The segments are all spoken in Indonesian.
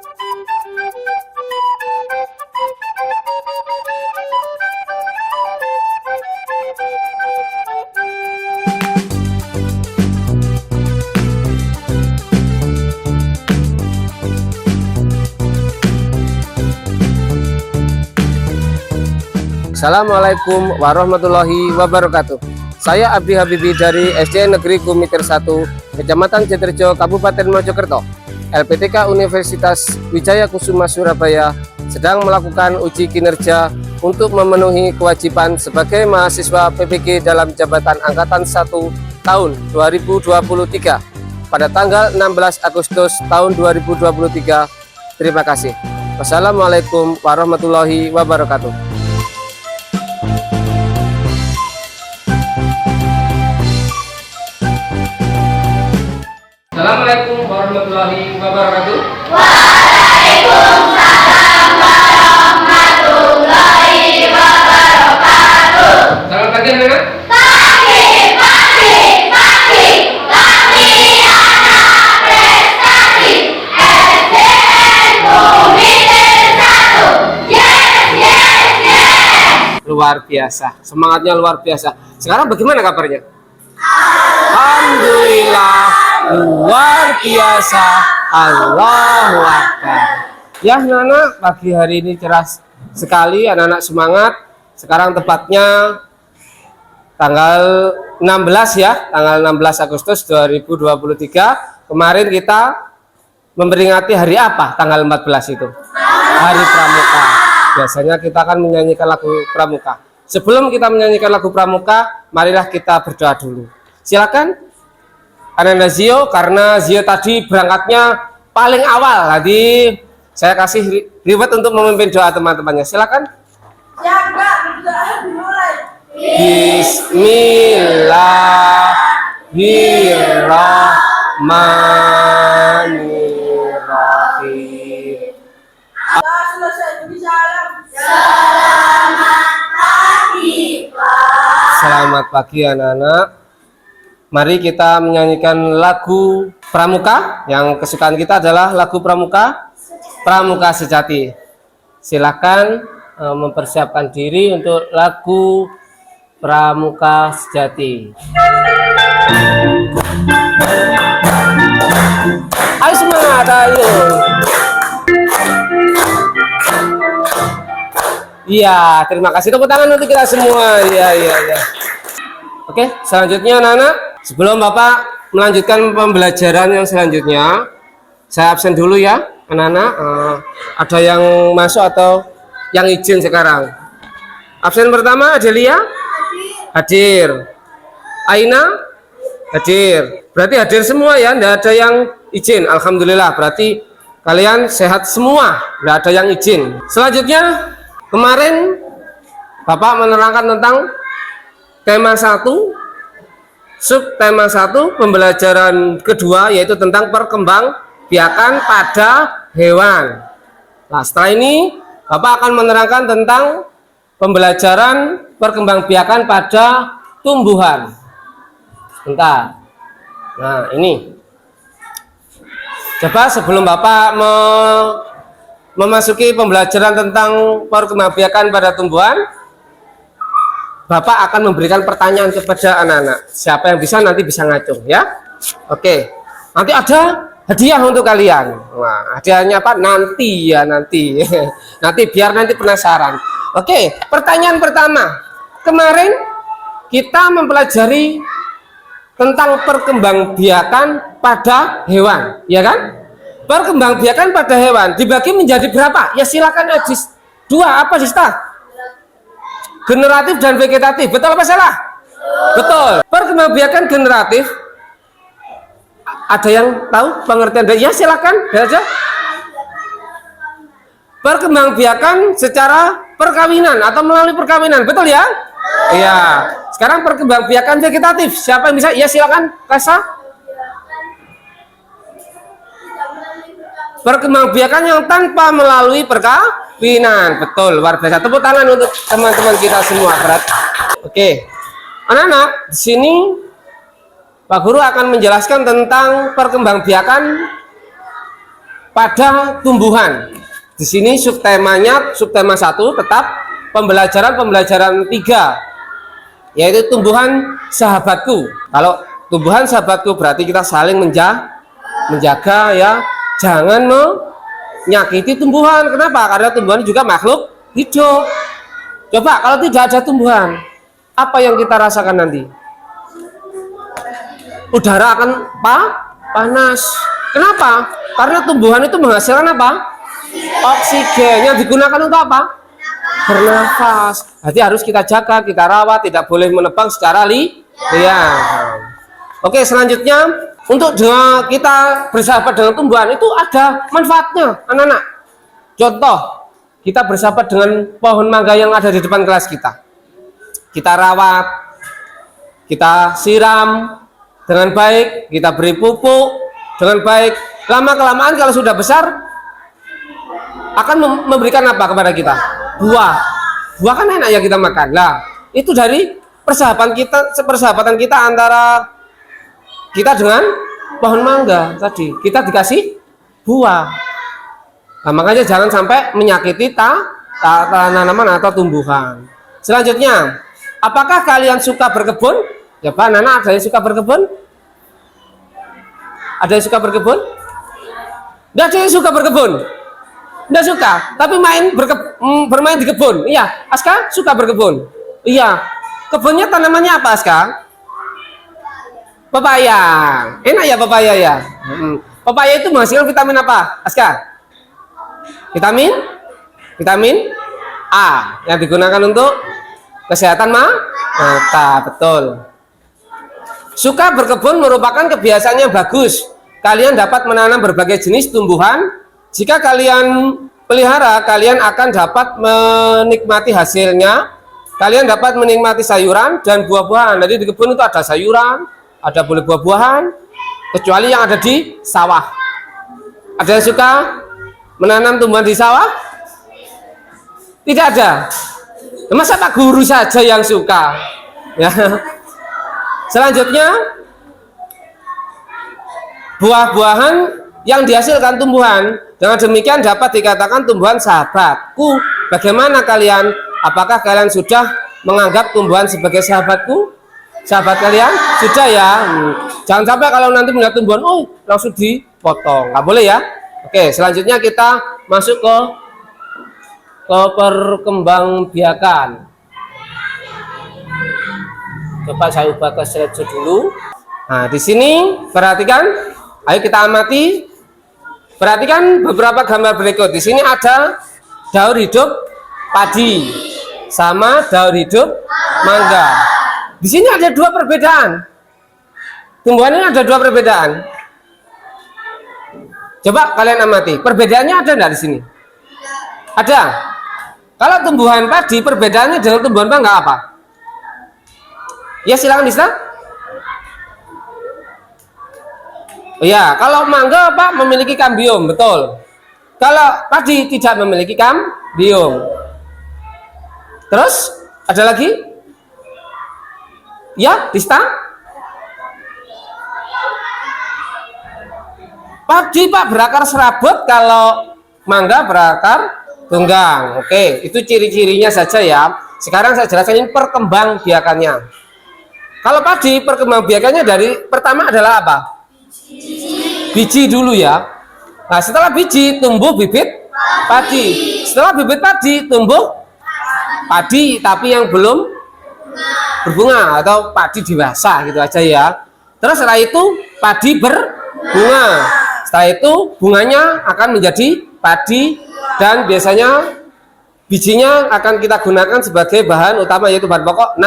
Assalamualaikum warahmatullahi wabarakatuh. Saya Abdi Habibi dari SD Negeri Kumiter 1, Kecamatan Jeterjo, Kabupaten Mojokerto. LPTK Universitas Wijaya Kusuma Surabaya sedang melakukan uji kinerja untuk memenuhi kewajiban sebagai mahasiswa PPG dalam jabatan Angkatan 1 tahun 2023 pada tanggal 16 Agustus tahun 2023. Terima kasih. Wassalamualaikum warahmatullahi wabarakatuh. Assalamualaikum warahmatullahi wabarakatuh. Waalaikumsalam warahmatullahi wabarakatuh. Selamat pagi anak-anak. Pagi, pagi, pagi. Kami anak prestasi SDN Kumiter 1. Yes, yes, yes. Luar biasa, semangatnya luar biasa. Sekarang bagaimana kabarnya? Alhamdulillah. Luar biasa, Allahu Akbar. Ya anak-anak, pagi hari ini cerah sekali, anak-anak semangat. Sekarang tepatnya tanggal 16 ya, tanggal 16 Agustus 2023. Kemarin kita memperingati hari apa? Tanggal 14 itu, Hari Pramuka. Biasanya kita akan menyanyikan lagu Pramuka. Sebelum kita menyanyikan lagu Pramuka, marilah kita berdoa dulu. Silakan Ananda Zio, karena Zio tadi berangkatnya paling awal. Tadi saya kasih reward untuk memimpin doa teman-temannya. Silakan. Ya, Kak, doa dimulai. Bismillahirrahmanirrahim. Selamat pagi, Pak. Selamat pagi anak-anak. Mari kita menyanyikan lagu Pramuka. Yang kesukaan kita adalah lagu Pramuka, Pramuka Sejati. Silakan mempersiapkan diri untuk lagu Pramuka Sejati. Ayo semangat, ayo. Iya, terima kasih. Tepuk tangan untuk kita semua. Iya. Oke, selanjutnya anak-anak. Sebelum Bapak melanjutkan pembelajaran yang selanjutnya, saya absen dulu ya, anak-anak. Ada yang masuk atau yang izin sekarang? Absen pertama, Adelia? Hadir. Aina? Hadir. Berarti hadir semua ya, tidak ada yang izin. Alhamdulillah, berarti kalian sehat semua, tidak ada yang izin. Selanjutnya, kemarin Bapak menerangkan tentang tema 1, subtema 1, pembelajaran kedua, yaitu tentang perkembangbiakan pada hewan. Nah, setelah ini Bapak akan menerangkan tentang pembelajaran perkembangbiakan pada tumbuhan. Bentar. Nah, ini. Coba sebelum Bapak memasuki pembelajaran tentang perkembangbiakan pada tumbuhan, Bapak akan memberikan pertanyaan kepada anak-anak. Siapa yang bisa nanti bisa ngacung ya. Oke. Nanti ada hadiah untuk kalian. Wah, hadiahnya apa? Nanti ya, nanti. Nanti biar nanti penasaran. Oke, pertanyaan pertama. Kemarin kita mempelajari tentang perkembangbiakan pada hewan, ya kan? Perkembangbiakan pada hewan dibagi menjadi berapa? Ya silakan Adis. 2 apa Sista? Generatif dan vegetatif, betul apa salah? Betul. Perkembangbiakan generatif, ada yang tahu pengertian? Ya silakan, aja. Perkembangbiakan secara perkawinan atau melalui perkawinan, betul ya? Iya. Sekarang perkembangbiakan vegetatif, siapa yang bisa? Ya silakan, Kasa. Perkembangbiakan yang tanpa melalui perkawinan, betul, luar biasa. Tepuk tangan untuk teman-teman kita semua, berat. Oke, anak-anak, di sini Pak Guru akan menjelaskan tentang perkembangbiakan pada tumbuhan. Di sini subtemanya, subtema 1 tetap pembelajaran 3, yaitu tumbuhan sahabatku. Kalau tumbuhan sahabatku berarti kita saling menjaga ya, jangan menyakiti tumbuhan. Kenapa? Karena tumbuhan juga makhluk hidup. Coba kalau tidak ada tumbuhan, apa yang kita rasakan nanti? Udara akan panas. Kenapa? Karena tumbuhan itu menghasilkan apa? Oksigen yang digunakan untuk apa? Bernafas. Berarti harus kita jaga, kita rawat, tidak boleh menebang secara liar. Oke, selanjutnya untuk kita bersahabat dengan tumbuhan itu ada manfaatnya, anak-anak. Contoh, kita bersahabat dengan pohon mangga yang ada di depan kelas kita. Kita rawat, kita siram dengan baik, kita beri pupuk dengan baik. Lama-kelamaan kalau sudah besar akan memberikan apa kepada kita? Buah. Buah kan enak ya kita makan. Lah, itu dari persahabatan kita antara kita dengan pohon mangga tadi. Kita dikasih buah. Nah, makanya jangan sampai menyakiti tanaman atau tumbuhan. Selanjutnya, apakah kalian suka berkebun? Ya Pak, Nana, ada yang suka berkebun? Ada yang suka berkebun? Nggak ada yang suka berkebun? Nggak suka, tapi bermain di kebun. Iya, Aska suka berkebun. Iya, kebunnya tanamannya apa, Aska? Pepaya. Enak ya pepaya ya? Pepaya itu menghasilkan vitamin apa, Aska? Vitamin A yang digunakan untuk kesehatan mata. Betul. Suka berkebun merupakan kebiasaan yang bagus. Kalian dapat menanam berbagai jenis tumbuhan. Jika kalian pelihara, kalian akan dapat menikmati hasilnya. Kalian dapat menikmati sayuran dan buah-buahan. Jadi di kebun itu ada sayuran, ada boleh buah-buahan, kecuali yang ada di sawah. Ada yang suka menanam tumbuhan di sawah? Tidak ada. Masa Pak Guru saja yang suka? Ya. Selanjutnya, buah-buahan yang dihasilkan tumbuhan, dengan demikian dapat dikatakan tumbuhan sahabatku. Bagaimana kalian? Apakah kalian sudah menganggap tumbuhan sebagai sahabatku? Sahabat kalian? Sudah ya? Jangan sampai kalau nanti melihat tumbuhan, oh langsung dipotong. Nggak boleh ya? Oke, selanjutnya kita masuk ke perkembangbiakan. Coba saya ubah ke slide dulu. Nah, di sini perhatikan, ayo kita amati. Perhatikan beberapa gambar berikut. Di sini ada daur hidup padi sama daur hidup mangga. Di sini ada dua perbedaan. Tumbuhan ini ada dua perbedaan. Coba kalian amati. Perbedaannya ada enggak di sini? Ada. Kalau tumbuhan padi perbedaannya dengan tumbuhan mangga apa? Ya silakan bisa. Oh ya, kalau mangga Pak memiliki kambium, betul. Kalau padi tidak memiliki kambium. Terus ada lagi? Ya, Dista. Padi Pak berakar serabut, kalau mangga berakar tunggang. Oke, itu ciri-cirinya saja ya. Sekarang saya jelaskan ini perkembangbiakannya. Kalau padi perkembangbiakannya dari pertama adalah apa? Biji dulu ya. Nah, setelah biji tumbuh bibit padi. Setelah bibit padi tumbuh padi tapi yang belum berbunga atau padi dewasa gitu aja ya. Terus setelah itu padi berbunga. Setelah itu bunganya akan menjadi padi dan biasanya bijinya akan kita gunakan sebagai bahan utama, yaitu bahan pokok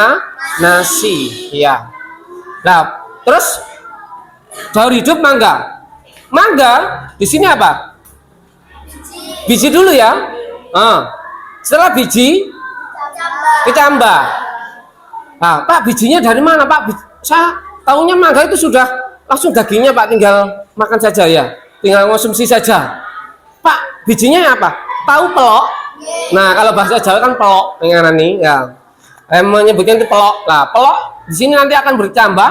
nasi ya. Nah, terus daur hidup mangga. Mangga di sini apa? Biji dulu ya. Setelah biji kecambah. Nah, Pak, bijinya dari mana, Pak? Saya tahunya mangga itu sudah langsung dagingnya, Pak, tinggal makan saja ya. Tinggal konsumsi saja. Pak, bijinya apa? Tahu pelok? Nah, kalau bahasa Jawa kan pelok, dengan nih ya. Menyebutnya itu pelok. Nah, pelok di sini nanti akan bercambah,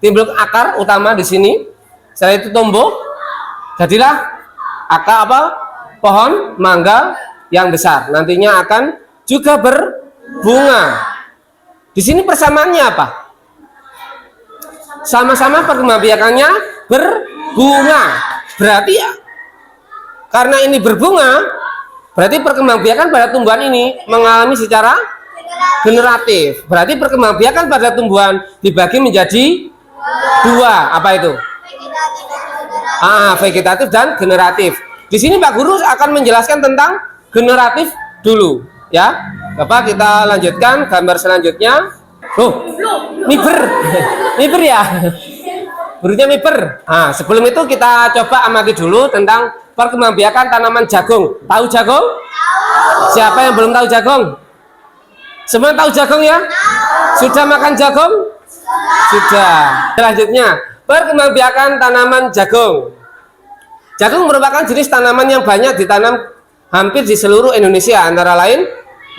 timbul akar utama di sini. Setelah itu tumbuh, jadilah apa? Pohon mangga yang besar. Nantinya akan juga berbunga. Di sini persamaannya apa? Sama-sama perkembangbiakannya berbunga. Berarti ya, karena ini berbunga, berarti perkembangbiakan pada tumbuhan ini mengalami secara generatif. Berarti perkembangbiakan pada tumbuhan dibagi menjadi dua. Apa itu? Vegetatif dan generatif. Di sini Pak Guru akan menjelaskan tentang generatif dulu, ya. Bapak kita lanjutkan gambar selanjutnya. Oh, miber, miber ya. Gurunya miber. Sebelum itu kita coba amati dulu tentang perkembangbiakan tanaman jagung. Tahu jagung? Siapa yang belum tahu jagung? Semua tahu jagung ya? Sudah makan jagung? Sudah. Selanjutnya, perkembangbiakan tanaman jagung. Jagung merupakan jenis tanaman yang banyak ditanam hampir di seluruh Indonesia, antara lain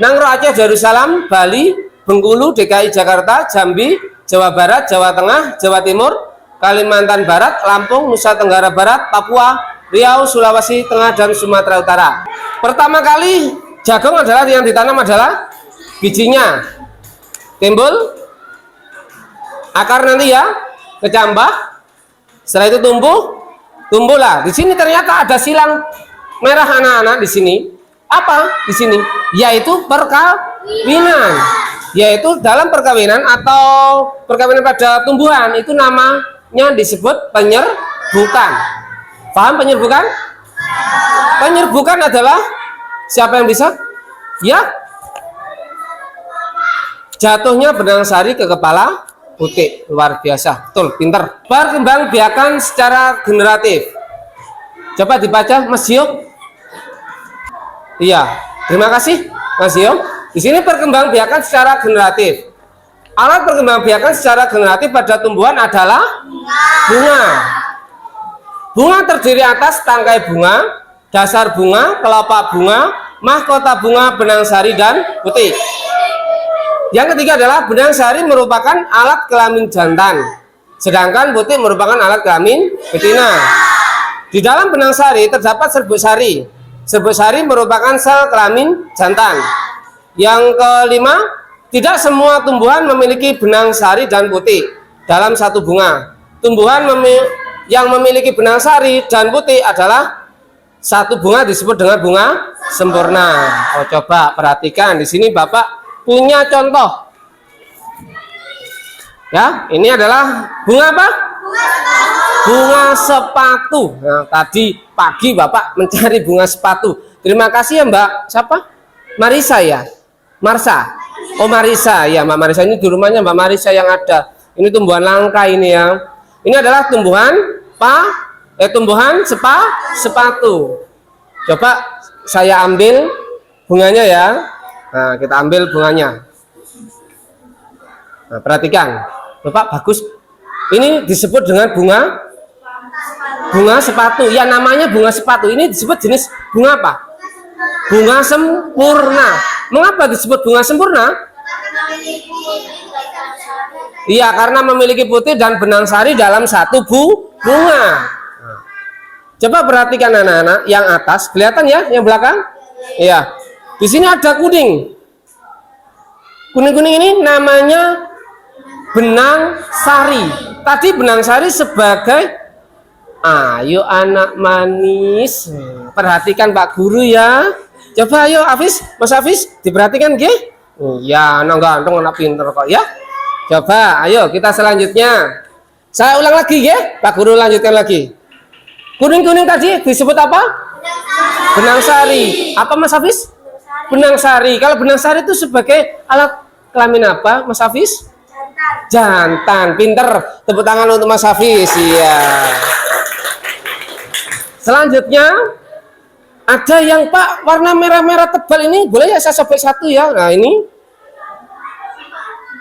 Nangro, Aceh, Darussalam, Bali, Bengkulu, DKI Jakarta, Jambi, Jawa Barat, Jawa Tengah, Jawa Timur, Kalimantan Barat, Lampung, Nusa Tenggara Barat, Papua, Riau, Sulawesi Tengah, dan Sumatera Utara. Pertama kali jagung adalah yang ditanam adalah bijinya timbul, akar nanti ya kecambah, setelah itu tumbuhlah. Di sini ternyata ada silang merah anak-anak di sini. Apa di sini? Yaitu perkawinan. Yaitu dalam perkawinan atau perkawinan pada tumbuhan itu namanya disebut penyerbukan. Paham penyerbukan? Penyerbukan adalah siapa yang bisa? Ya, jatuhnya benang sari ke kepala putih. Luar biasa, betul, pinter. Perkembangbiakan secara generatif. Coba dibaca Mas Yuk. Iya, terima kasih Mas Yuk. Di sini perkembangbiakan secara generatif. Alat perkembangbiakan secara generatif pada tumbuhan adalah bunga. Bunga terdiri atas tangkai bunga, dasar bunga, kelopak bunga, mahkota bunga, benang sari, dan putih. Yang ketiga adalah benang sari merupakan alat kelamin jantan, sedangkan putih merupakan alat kelamin betina. Di dalam benang sari terdapat serbuk sari. Serbuk sari merupakan sel kelamin jantan. Yang kelima, tidak semua tumbuhan memiliki benang sari dan putih dalam satu bunga. Tumbuhan yang memiliki benang sari dan putih adalah satu bunga disebut dengan bunga sempurna. Oh, coba perhatikan di sini Bapak punya contoh. Ya, ini adalah bunga apa? Bunga sepatu. Nah, tadi pagi Bapak mencari bunga sepatu. Terima kasih ya Mbak. Siapa? Marisa ya? Marsa. Oh, Marisa ya, Mbak Marisa. Ini di rumahnya Mbak Marisa yang ada. Ini tumbuhan langka ini ya. Ini adalah tumbuhan sepatu. Coba saya ambil bunganya ya. Nah, kita ambil bunganya. Nah, perhatikan. Bapak bagus. Ini disebut dengan bunga sepatu. Ya, namanya bunga sepatu. Ini disebut jenis bunga apa? Bunga sempurna. Mengapa disebut bunga sempurna? Iya, karena memiliki putih dan benang sari dalam satu bunga. Nah, coba perhatikan anak-anak yang atas. Kelihatan ya, yang belakang? Iya. Di sini ada kuning. Kuning-kuning ini namanya benang sari. Tadi benang sari sebagai ayo anak manis. Perhatikan Pak Guru ya. Coba ayo Hafiz, Mas Hafiz, diperhatikan nggih? Iya, anak ganteng, anak pinter kok ya. Coba ayo kita selanjutnya. Saya ulang lagi ya, Pak Guru lanjutkan lagi. Kuning-kuning tadi disebut apa? Benang sari. Apa Mas Hafiz? Benang sari. Kalau benang sari itu sebagai alat kelamin apa, Mas Hafiz? Jantan. Pinter. Tepuk tangan untuk Mas Hafiz. Iya. Selanjutnya ada yang Pak warna merah-merah tebal ini. Boleh ya saya sobek satu ya. Nah ini.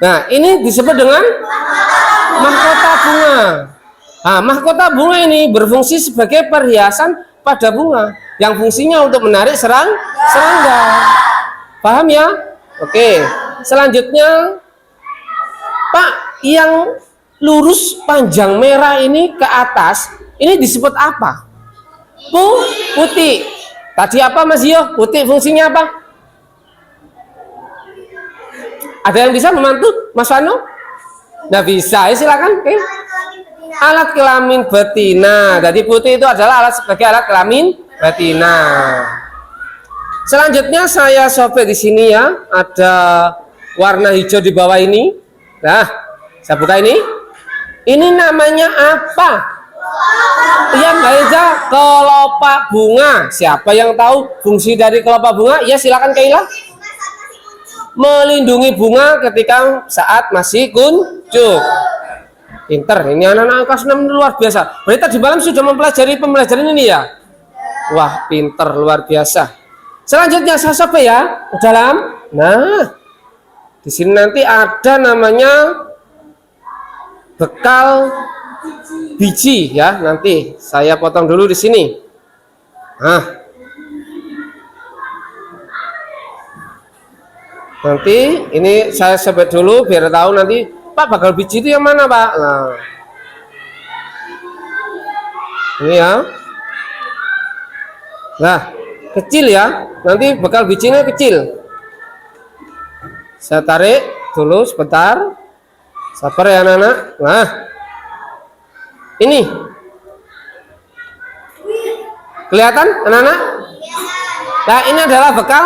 Nah ini disebut dengan mahkota bunga. Nah, mahkota bunga ini berfungsi sebagai perhiasan pada bunga yang fungsinya untuk menarik serangga. Paham ya? Oke. Selanjutnya, Pak, yang lurus panjang merah ini ke atas, ini disebut apa? Putih. Tadi apa Mas Yo? Putih fungsinya apa? Ada yang bisa membantu Mas Vano? Nah bisa, ya, silakan. Oke. Alat kelamin betina. Jadi putih itu adalah sebagai alat kelamin betina. Selanjutnya saya sobek di sini ya, ada warna hijau di bawah ini. Nah, saya buka ini. Ini namanya apa? Iya Mbak Eza, kelopak bunga. Siapa yang tahu fungsi dari kelopak bunga? Ya silakan Kaila. Melindungi bunga ketika saat masih kuncup. Pinter, ini anak-anak kelas 6 luar biasa. Berarti tadi malam sudah mempelajari pembelajaran ini ya? Wah, pinter luar biasa. Selanjutnya saya sobek ya, ke dalam. Nah, di sini nanti ada namanya bekal biji ya. Nanti saya potong dulu di sini. Nah, nanti ini saya sobek dulu biar tahu nanti Pak bekal biji itu yang mana Pak? Nah, ini ya. Nah, kecil ya. Nanti bekal bijinya kecil. Saya tarik dulu sebentar. Sabar ya anak-anak. Nah, ini kelihatan anak-anak? Nah, ini adalah bekal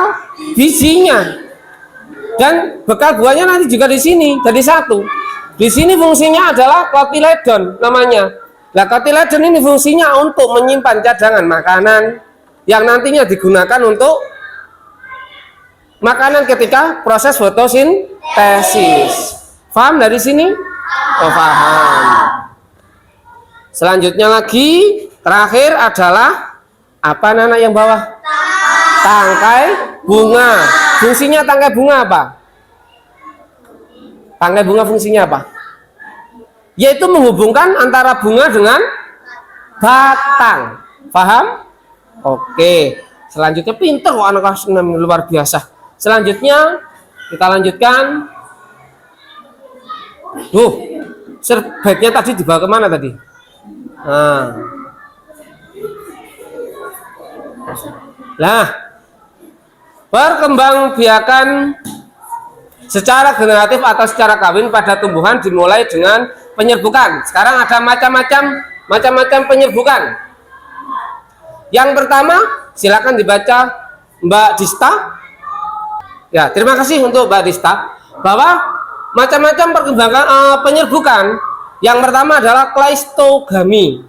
bijinya. Dan bekal buahnya nanti juga di sini jadi satu. Di sini fungsinya adalah kotiledon namanya. Nah, kotiledon ini fungsinya untuk menyimpan cadangan makanan yang nantinya digunakan untuk makanan ketika proses fotosintesis. Paham dari sini? Oh, paham. Selanjutnya lagi, terakhir adalah apa anak yang bawah? Tangkai bunga. Fungsinya tangkai bunga apa? Tangkai bunga fungsinya apa? Yaitu menghubungkan antara bunga dengan batang. Paham? Oke. Selanjutnya pinter kok anak kelas 6 luar biasa. Selanjutnya kita lanjutkan. Serbetnya tadi dibawa kemana tadi? Nah, perkembangbiakan secara generatif atau secara kawin pada tumbuhan dimulai dengan penyerbukan. Sekarang ada macam-macam penyerbukan. Yang pertama, silakan dibaca Mbak Dista. Ya, terima kasih untuk Mbak Dista. Bahwa macam-macam perkembangan penyerbukan. Yang pertama adalah kleistogami.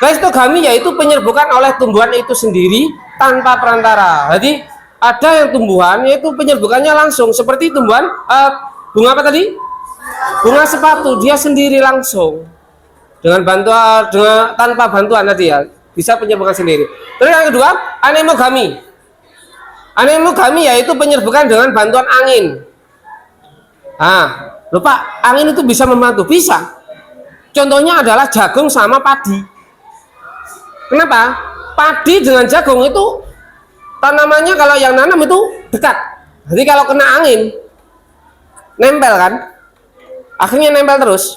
Kleistogami yaitu penyerbukan oleh tumbuhan itu sendiri tanpa perantara. Jadi ada yang tumbuhan yaitu penyerbukannya langsung seperti tumbuhan bunga apa tadi? Bunga sepatu, dia sendiri langsung dengan bantuan tanpa bantuan tadi ya, bisa penyerbukan sendiri. Terus yang kedua, anemogami. Anemogami yaitu penyerbukan dengan bantuan angin. Lupa, angin itu bisa membantu, bisa. Contohnya adalah jagung sama padi. Kenapa? Padi dengan jagung itu tanamannya kalau yang nanam itu dekat. Jadi kalau kena angin nempel kan, akhirnya nempel terus.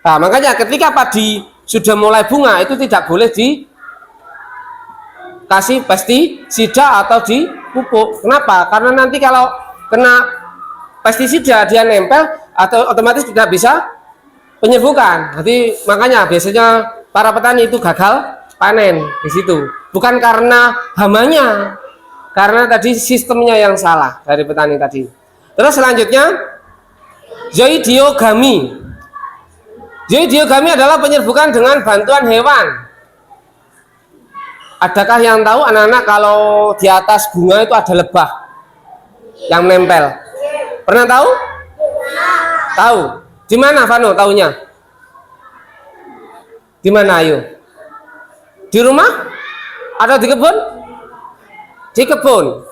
Nah, makanya ketika padi sudah mulai bunga itu tidak boleh dikasih pestisida atau dipupuk. Kenapa? Karena nanti kalau kena pestisida dia nempel atau otomatis tidak bisa penyerbukan. Jadi makanya biasanya para petani itu gagal panen di situ. Bukan karena hamanya, karena tadi sistemnya yang salah dari petani tadi. Terus selanjutnya zoidiogami. Zoidiogami adalah penyerbukan dengan bantuan hewan. Adakah yang tahu anak-anak kalau di atas bunga itu ada lebah yang nempel? Pernah tahu? Tahu. Di mana Vano tahunya? Di mana ayo? Di rumah? Atau di kebun? Di kebun.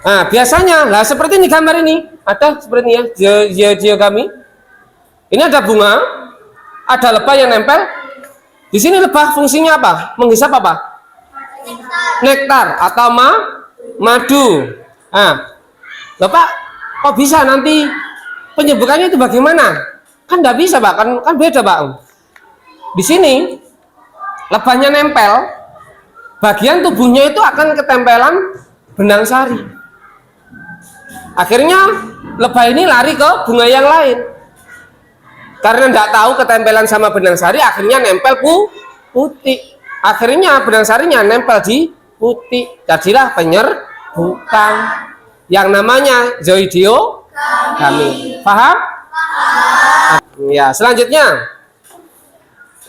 Nah, biasanya lah seperti ini gambar ini. Ada seperti ini ya, zoidiogami. Ini ada bunga, ada lebah yang nempel. Di sini lebah fungsinya apa? Menghisap apa? Nektar atau madu. Nah, Bapak, kok bisa nanti penyerbukannya itu bagaimana? Kan tidak bisa Pak, kan beda Pak. Di sini lebahnya nempel, bagian tubuhnya itu akan ketempelan benang sari. Akhirnya lebah ini lari ke bunga yang lain. Karena tidak tahu ketempelan sama benang sari, akhirnya nempel putih. Akhirnya benang sarinya nempel di putih. Jadilah penyerbukan yang namanya zoidiogami. Paham? Ya, selanjutnya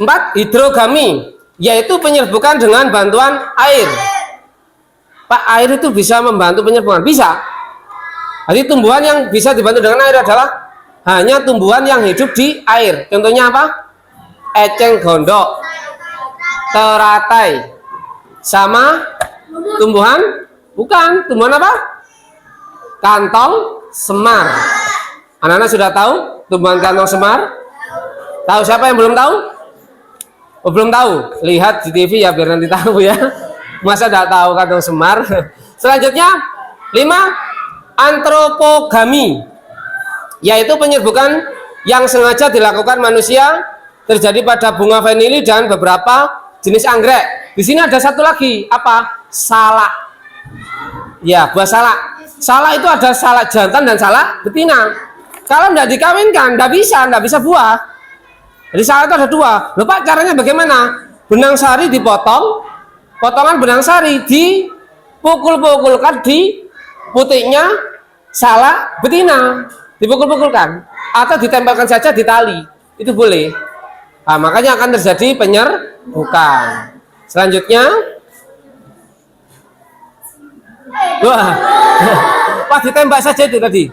4. Hidrogami, yaitu penyerbukan dengan bantuan air. Pak, air itu bisa membantu penyerbukan? Bisa. Jadi tumbuhan yang bisa dibantu dengan air adalah hanya tumbuhan yang hidup di air. Contohnya apa? Eceng gondok, teratai, sama tumbuhan, bukan, tumbuhan apa? Kantong semar. Anak-anak sudah tahu tumbuhan kantong semar? Tahu? Siapa yang belum tahu? Oh, belum tahu? Lihat di TV ya biar nanti tahu ya. Masa tidak tahu kantong semar? Selanjutnya 5. Antropogami, yaitu penyerbukan yang sengaja dilakukan manusia, terjadi pada bunga vanili dan beberapa jenis anggrek. Di sini ada satu lagi, apa? Salak. Ya, buah salak. Salak itu ada salak jantan dan salak betina. Kalau tidak dikawinkan, tidak bisa buah. Jadi salak itu ada 2. Loh Pak, caranya bagaimana? Benang sari dipotong, potongan benang sari dipukul-pukulkan di putihnya salak betina, dipukul-pukulkan atau ditempelkan saja di tali, itu boleh. Nah, makanya akan terjadi penyerbukan. Selanjutnya, wah, pas ditembak saja itu tadi.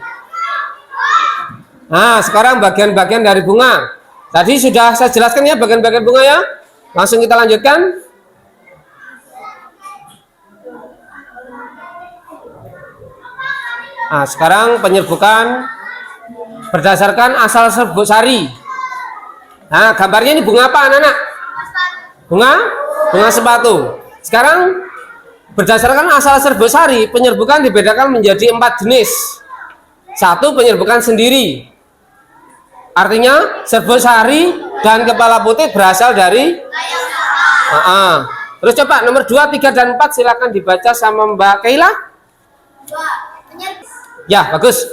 Nah, sekarang bagian-bagian dari bunga. Tadi sudah saya jelaskan ya bagian-bagian bunga ya. Langsung kita lanjutkan. Nah, sekarang penyerbukan berdasarkan asal serbuk sari. Nah, gambarnya ini bunga apa anak-anak? Bunga sepatu. Sekarang berdasarkan asal serbuk sari, penyerbukan dibedakan menjadi 4 jenis. 1. Penyerbukan sendiri. Artinya serbuk sari dan kepala putih berasal dari Terus coba nomor 2, 3, dan 4 silakan dibaca sama Mbak Kaila. Ya, bagus.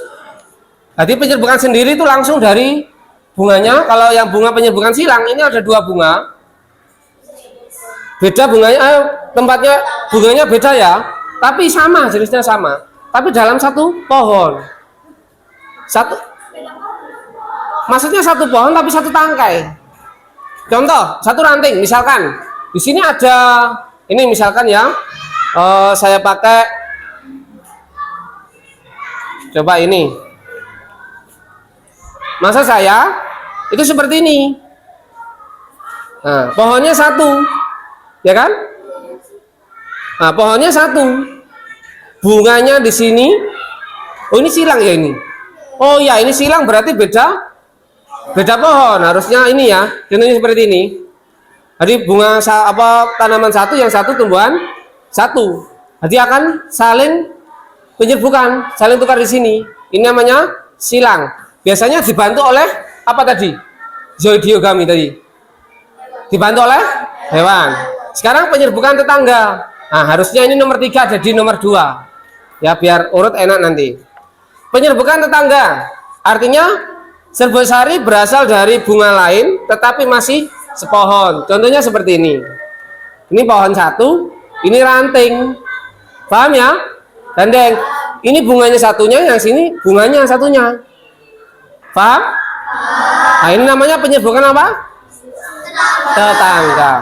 Jadi penyerbukan sendiri itu langsung dari bunganya. Kalau yang bunga penyerbukan silang, ini ada 2 bunga. Beda bunganya, tempatnya bunganya beda ya. Tapi sama, jenisnya sama. Tapi dalam satu pohon. Maksudnya satu pohon tapi satu tangkai. Contoh, satu ranting. Misalkan, di sini ada, ini misalkan ya, saya pakai. Coba ini. Masa saya itu seperti ini. Nah, pohonnya 1. Ya kan? Nah, pohonnya 1. Bunganya di sini. Oh, ini silang ya ini. Oh ya, ini silang berarti beda pohon. Harusnya ini ya. Contohnya seperti ini. Jadi bunga tanaman 1, yang 1 tumbuhan 1. Jadi akan saling penyerbukan, saling tukar di sini. Ini namanya silang. Biasanya dibantu oleh apa tadi? Zoidiogami tadi. Dibantu oleh hewan. Sekarang penyerbukan tetangga. Nah, harusnya ini nomor 3 ada di nomor 2. Ya, biar urut enak nanti. Penyerbukan tetangga. Artinya serbuk sari berasal dari bunga lain tetapi masih sepohon. Contohnya seperti ini. Ini pohon 1, ini ranting. Paham ya? Gandeng, ini bunganya satunya, yang sini bunganya satunya. Paham? Nah, ini namanya penyerbukan apa? Tetangga.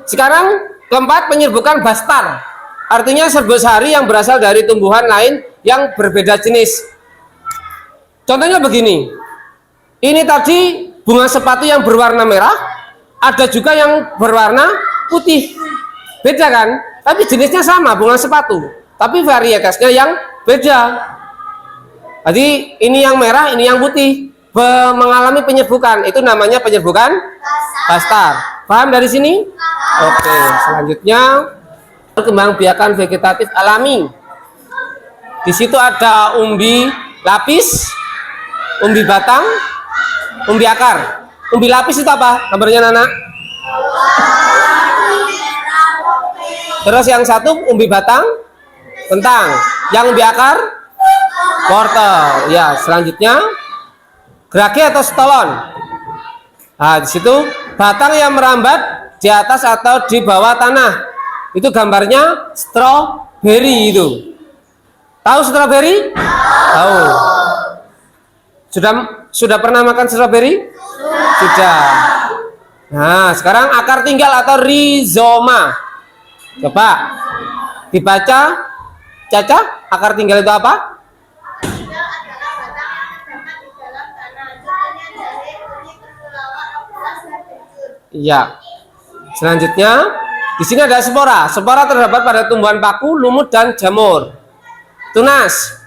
Sekarang keempat, penyerbukan bastar. Artinya serbuk sari yang berasal dari tumbuhan lain yang berbeda jenis. Contohnya begini. Ini tadi bunga sepatu yang berwarna merah, ada juga yang berwarna putih. Beda kan? Tapi jenisnya sama, bunga sepatu. Tapi varietasnya yang beda. Jadi ini yang merah, ini yang putih, mengalami penyerbukan. Itu namanya penyerbukan bastar. Paham dari sini? Oke, selanjutnya perkembangbiakan vegetatif alami. Di situ ada umbi lapis, umbi batang, umbi akar. Umbi lapis itu apa? Gambarnya Nana? Terus yang satu umbi batang kentang. Yang umbi akar wortel. Ya, selanjutnya gerage atau stolon. Nah, di situ batang yang merambat di atas atau di bawah tanah. Itu gambarnya strawberry itu. Tahu strawberry? Tahu. Sudah pernah makan strawberry? Sudah. Nah, sekarang akar tinggal atau rizoma. Coba dibaca, Caca, akar tinggal itu apa? Tinggal adalah batang yang terdapat di dalam tanah. Contohnya jahe, kunyit, temulawak, beras, dan kencur. Iya. Selanjutnya, di sini ada spora. Spora terdapat pada tumbuhan paku, lumut, dan jamur. Tunas.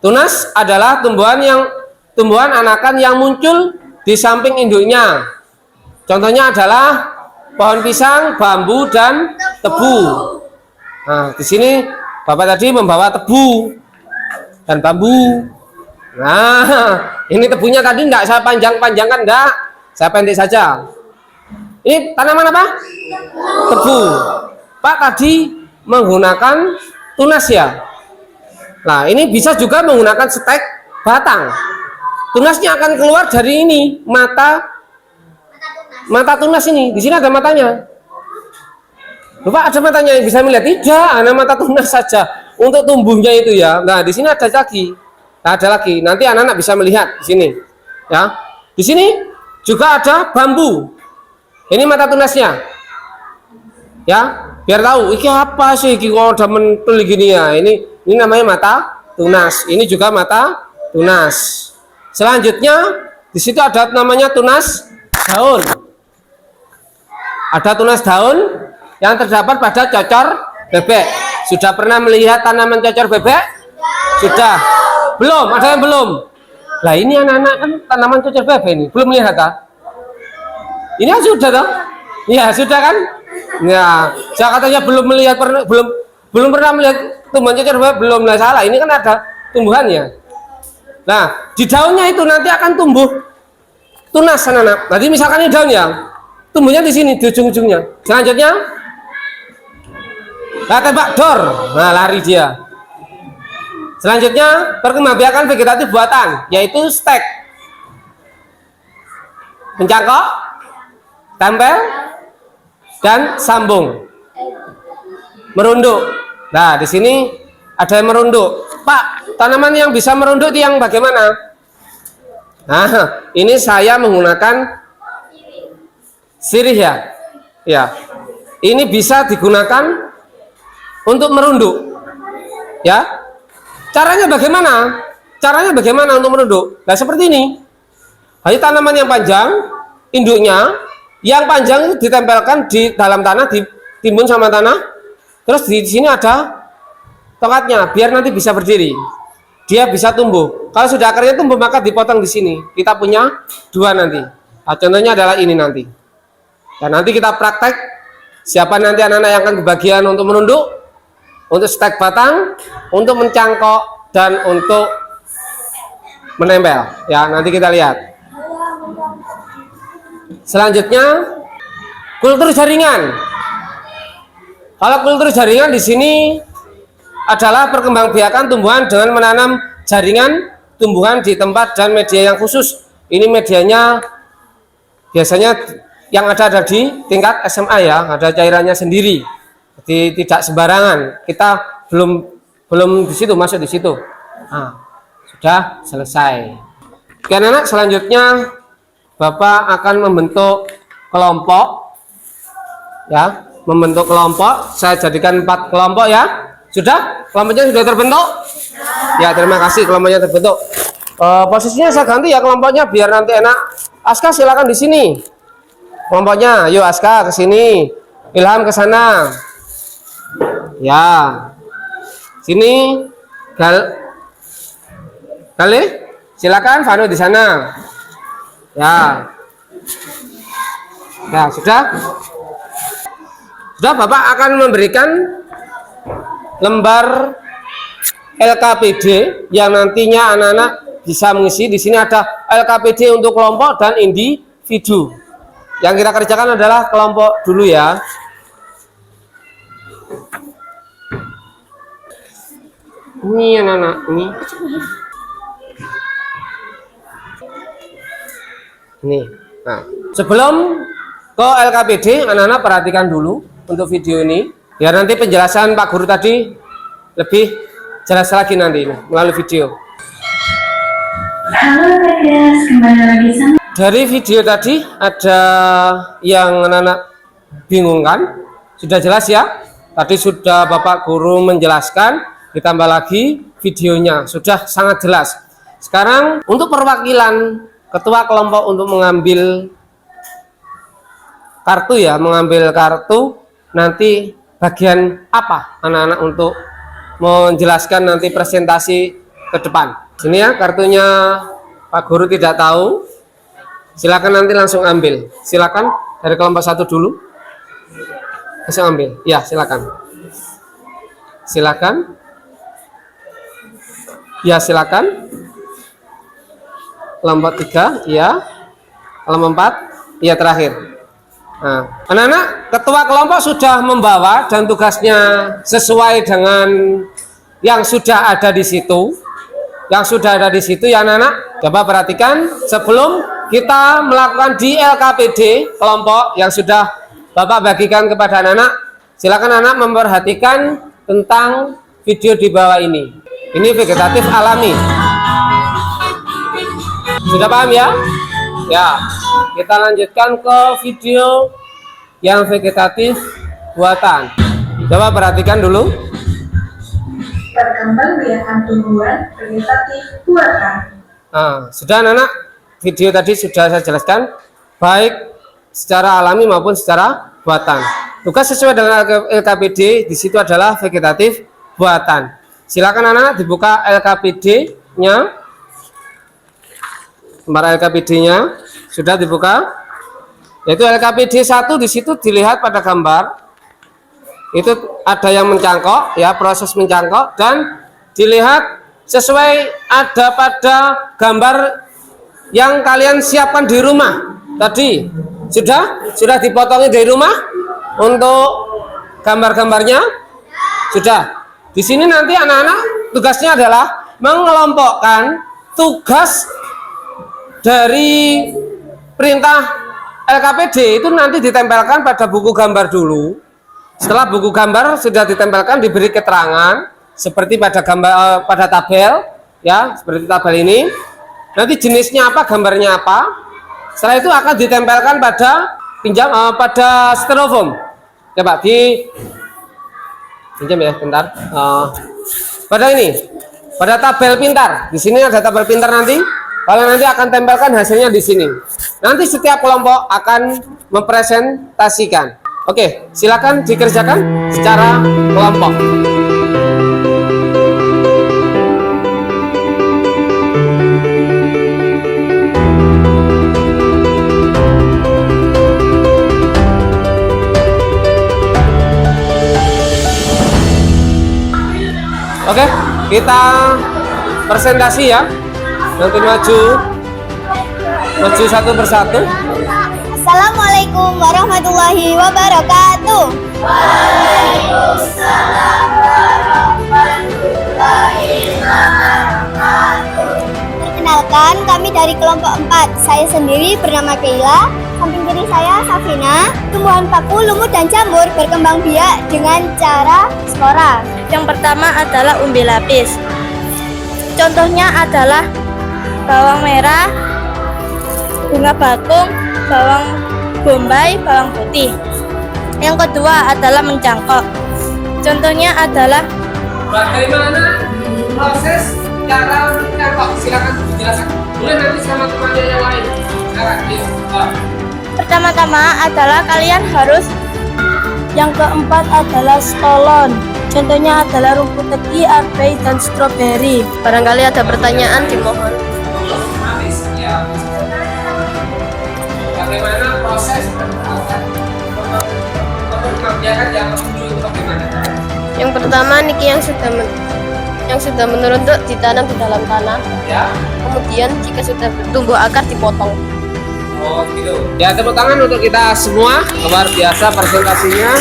Tunas adalah tumbuhan anakan yang muncul di samping induknya. Contohnya adalah pohon pisang, bambu, dan tebu. Nah, di sini Bapak tadi membawa tebu dan bambu. Nah, ini tebunya tadi enggak saya panjang-panjangkan, enggak. Saya pendek saja. Ini tanaman apa? Tebu. Pak tadi menggunakan tunas ya. Nah, ini bisa juga menggunakan stek batang. Tunasnya akan keluar dari ini, mata tunas ini. Di sini ada matanya. Bapak ada matanya yang bisa melihat? Tidak, hanya mata tunas saja untuk tumbuhnya itu ya. Nah, di sini ada lagi. Nah, ada lagi. Nanti anak-anak bisa melihat di sini. Ya. Di sini juga ada bambu. Ini mata tunasnya. Ya, biar tahu iki apa sih iki kok udah mentul gini ya. Ini namanya mata tunas. Ini juga mata tunas. Selanjutnya di situ ada namanya tunas daun. Ada tunas daun yang terdapat pada cocor bebek. Sudah pernah melihat tanaman cocor bebek? Sudah. Belum? Ada yang belum? Lah ini anak-anak kan tanaman cocor bebek ini. Belum lihat kah? Ini kan sudah toh? Ya, sudah kan? Ya, saya katanya belum pernah melihat tumbuhan cocor bebek, belum. Lah salah. Ini kan ada tumbuhannya. Nah, di daunnya itu nanti akan tumbuh tunas anak-anak. Nanti misalkan ini daunnya, tumbuhnya di sini di ujung-ujungnya. Selanjutnya tembak dor. Nah, lari dia. Selanjutnya perkembangbiakan vegetatif buatan, yaitu stek, mencangkok, tempel, dan sambung. Merunduk. Nah, di sini ada yang merunduk. Pak, tanaman yang bisa merunduk itu yang bagaimana? Nah, ini saya menggunakan sirih ya. Ya. Ini bisa digunakan untuk merunduk. Ya. Caranya bagaimana? Caranya bagaimana untuk merunduk? Nah, seperti ini. Hanya tanaman yang panjang, induknya yang panjang itu ditempelkan di dalam tanah, ditimbun sama tanah. Terus di sini ada tongkatnya, biar nanti bisa berdiri. Dia bisa tumbuh. Kalau sudah akarnya tumbuh, maka dipotong di sini. Kita punya dua nanti. Nah, contohnya adalah ini nanti. Dan nanti kita praktek. Siapa nanti anak-anak yang akan kebagian untuk menunduk, untuk stek batang, untuk mencangkok, dan untuk menempel. Ya, nanti kita lihat. Selanjutnya, kultur jaringan. Kalau kultur jaringan di sini adalah perkembangbiakan tumbuhan dengan menanam jaringan tumbuhan di tempat dan media yang khusus. Ini medianya biasanya yang ada di tingkat SMA ya, ada cairannya sendiri. Jadi tidak sembarangan. Kita belum di situ, masuk di situ. Nah, sudah selesai. Oke anak, selanjutnya Bapak akan membentuk kelompok. Ya, membentuk kelompok. Saya jadikan 4 kelompok ya. Sudah? Kelompoknya sudah terbentuk? Ya, terima kasih kelompoknya terbentuk. Posisinya saya ganti ya kelompoknya biar nanti enak. Aska silakan di sini. Kelompoknya, yuk Aska ke sini. Ilham ke sana. Ya. Sini. Kali silakan Vanu di sana. Ya. Ya, sudah. Sudah, Bapak akan memberikan lembar LKPD yang nantinya anak-anak bisa mengisi. Di sini ada LKPD untuk kelompok dan individu. Yang kita kerjakan adalah kelompok dulu ya. Ini anak-anak, ini. Nih. Nah, sebelum ke LKPD, anak-anak perhatikan dulu untuk video ini. Biar nanti penjelasan Pak Guru tadi lebih jelas lagi nanti melalui video. Halo guys, kembali lagi sama. Dari video tadi ada yang anak-anak bingung kan? Sudah jelas ya? Tadi sudah Bapak Guru menjelaskan, ditambah lagi videonya sudah sangat jelas. Sekarang untuk perwakilan ketua kelompok untuk mengambil kartu ya, mengambil kartu nanti bagian apa anak-anak untuk menjelaskan nanti presentasi ke depan. Sini ya kartunya Pak Guru tidak tahu. Silakan nanti langsung ambil. Silakan dari kelompok 1 dulu. Langsung ambil. Ya, silakan. Silakan. Ya, silakan. Kelompok 3, ya. Kelompok 4, ya terakhir. Nah, anak-anak, ketua kelompok sudah membawa dan tugasnya sesuai dengan yang sudah ada di situ. Yang sudah ada di situ ya anak-anak. Coba perhatikan sebelum kita melakukan di LKPD kelompok yang sudah Bapak bagikan kepada anak-anak. Silakan anak memperhatikan tentang video di bawah ini. Ini vegetatif alami. Sudah paham ya? Ya, kita lanjutkan ke video yang vegetatif buatan. Coba perhatikan dulu. Perkembangbiakan tumbuhan vegetatif buatan. Nah, sudah anak-anak, video tadi sudah saya jelaskan, baik secara alami maupun secara buatan. Tugas sesuai dengan LKPD di situ adalah vegetatif buatan. Silakan anak-anak dibuka LKPD-nya. Lembar LKPD-nya sudah dibuka. Yaitu LKPD 1 di situ dilihat pada gambar. Itu ada yang mencangkok ya, proses mencangkok dan dilihat sesuai ada pada gambar yang kalian siapkan di rumah. Tadi sudah dipotongi dari rumah untuk gambar-gambarnya. Sudah. Di sini nanti anak-anak tugasnya adalah mengelompokkan tugas dari perintah LKPD itu nanti ditempelkan pada buku gambar dulu. Setelah buku gambar sudah ditempelkan, diberi keterangan seperti pada gambar pada tabel ya, seperti tabel ini. Nanti jenisnya apa, gambarnya apa. Setelah itu akan ditempelkan pada pada styrofoam. Coba pinjam ya, bentar. Pada ini, pada tabel pintar. Di sini ada tabel pintar nanti. Kalian nanti akan tempelkan hasilnya di sini. Nanti setiap kelompok akan mempresentasikan. Oke, silakan dikerjakan secara kelompok. Oke, kita presentasi ya. Nanti maju satu persatu. Assalamualaikum warahmatullahi wabarakatuh. Waalaikumsalam warahmatullahi wabarakatuh. Perkenalkan, kami dari kelompok 4. Saya sendiri bernama Keila. Samping kiri saya Safina. Tumbuhan paku, lumut, dan jamur berkembang biak dengan cara spora. Yang pertama adalah umbi lapis. Contohnya adalah bawang merah, bunga bakung, bawang bombay, bawang putih. Yang kedua adalah mencangkok. Contohnya adalah bagaimana proses cara mencangkok? Silakan dijelaskan. Boleh nanti sama temannya yang lain. Silakan. pertama-tama adalah kalian harus. Yang keempat adalah stolon. Contohnya adalah rumput tegi, arbai, dan stroberi. Barangkali ada pertanyaan, dimohon. Bagaimana proses mengerjakan yang menuju itu bagaimana? Yang pertama niki yang sudah menurun untuk ditanam di dalam tanah. Ya. Kemudian jika sudah tumbuh akar dipotong. Oh gitu. Ya, tepuk tangan untuk kita semua. Luar biasa presentasinya.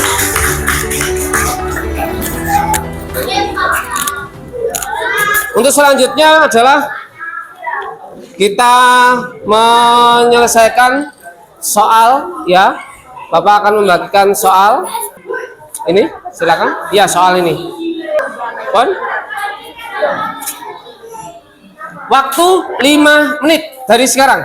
Untuk selanjutnya adalah kita menyelesaikan soal ya. Bapak akan membagikan soal. Ini, silakan. Ya, soal ini. Pon. Waktu 5 menit dari sekarang.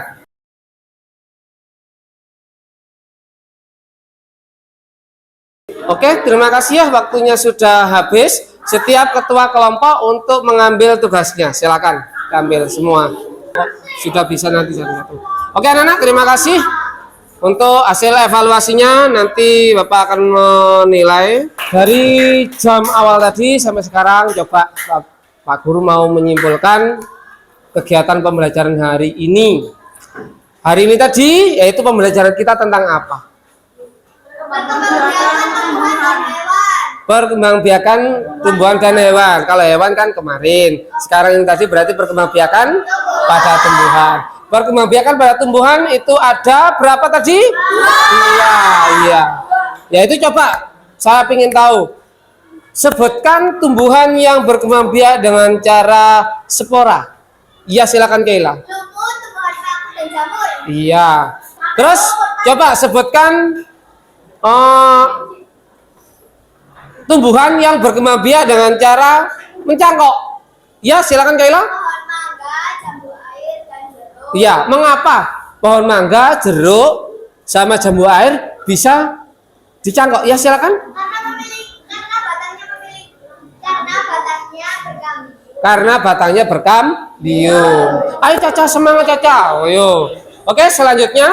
Oke, terima kasih ya, waktunya sudah habis. Setiap ketua kelompok untuk mengambil tugasnya. Silakan ambil semua. Sudah bisa nanti satu-satu. Oke anak-anak, terima kasih. Untuk hasil evaluasinya nanti Bapak akan menilai. Dari jam awal tadi sampai sekarang, coba Pak Guru mau menyimpulkan kegiatan pembelajaran hari ini. Hari ini tadi yaitu pembelajaran kita tentang apa? Perkembangbiakan tumbuhan dan hewan. Kalau hewan kan kemarin. Sekarang ini tadi berarti perkembangbiakan pada tumbuhan. Perkembangbiakan pada tumbuhan itu ada berapa tadi? Iya. Ya itu coba saya ingin tahu. Sebutkan tumbuhan yang berkembang biak dengan cara spora. Iya, silakan Keila. Tumbuhan paku dan jamur. Iya. Terus coba sebutkan tumbuhan yang berkembang biak dengan cara mencangkok. Ya, silakan Kaila. Pohon mangga, jambu air, dan jeruk. Iya, mengapa pohon mangga, jeruk, sama jambu air bisa dicangkok? Ya, silakan. Karena batangnya Berkambium. Ayo Caca, semangat Caca. Ayo. Oke, selanjutnya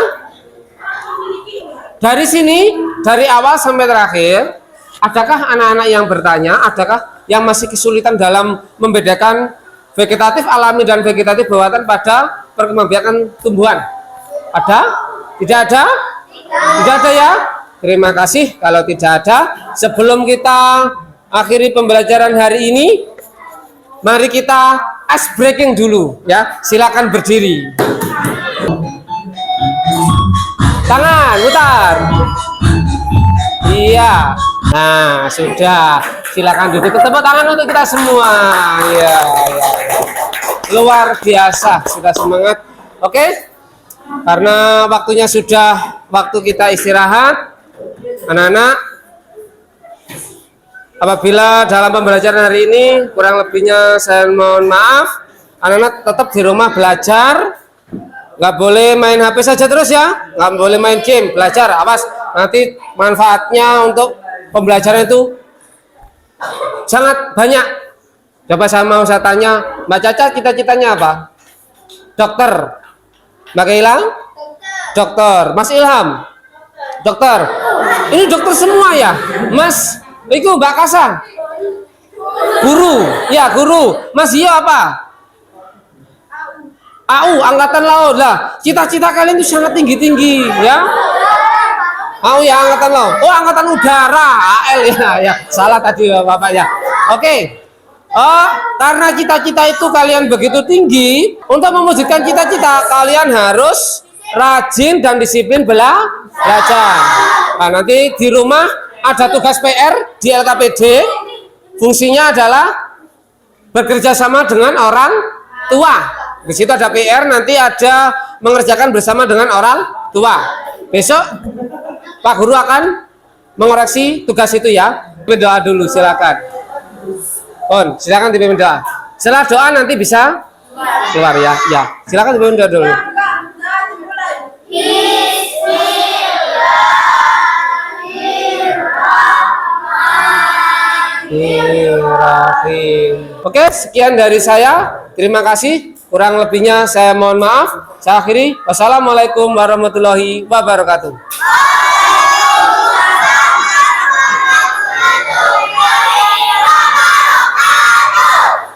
dari sini, dari awal sampai terakhir, adakah anak-anak yang bertanya, adakah yang masih kesulitan dalam membedakan vegetatif alami dan vegetatif buatan pada perkembangbiakan tumbuhan? Ada? Tidak ada? Tidak ada ya? Terima kasih kalau tidak ada. Sebelum kita akhiri pembelajaran hari ini, mari kita ice breaking dulu ya. Silakan berdiri. Tangan putar. Iya. Nah, sudah. Silakan duduk. Tepuk tangan untuk kita semua. Iya. Luar biasa, sudah semangat. Oke. Karena waktunya sudah waktu kita istirahat. Anak-anak, apabila dalam pembelajaran hari ini kurang lebihnya saya mohon maaf. Anak-anak tetap di rumah belajar, nggak boleh main HP saja terus ya, nggak boleh main game, belajar, awas nanti manfaatnya untuk pembelajaran itu sangat banyak. Coba saya tanya Mbak Caca, cita-citanya apa? Dokter. Mbak Keila? Dokter. Mas Ilham? Dokter. Ini dokter semua ya, Mas. Itu Mbak Kasa, guru, ya guru. Mas Iyo apa? AU, Angkatan Laut lah. Cita-cita kalian itu sangat tinggi-tinggi, ya. AU ya, Angkatan Laut. Oh, Angkatan Udara, AL ya. Salah tadi Bapak ya. Oke. Oh, karena cita-cita itu kalian begitu tinggi, untuk mewujudkan cita-cita kalian harus rajin dan disiplin belajar. Nah, nanti di rumah ada tugas PR di LKPD, fungsinya adalah bekerja sama dengan orang tua. Di situ ada PR, nanti ada mengerjakan bersama dengan orang tua. Besok Pak Guru akan mengoreksi tugas itu ya. Berdoa dulu, silakan. Pon, silakan dipimpin doa. Setelah doa nanti bisa keluar ya. Ya, silakan dipimpin doa dulu. Oke, sekian dari saya. Terima kasih. Kurang lebihnya saya mohon maaf. Saya akhiri. Wassalamualaikum warahmatullahi wabarakatuh.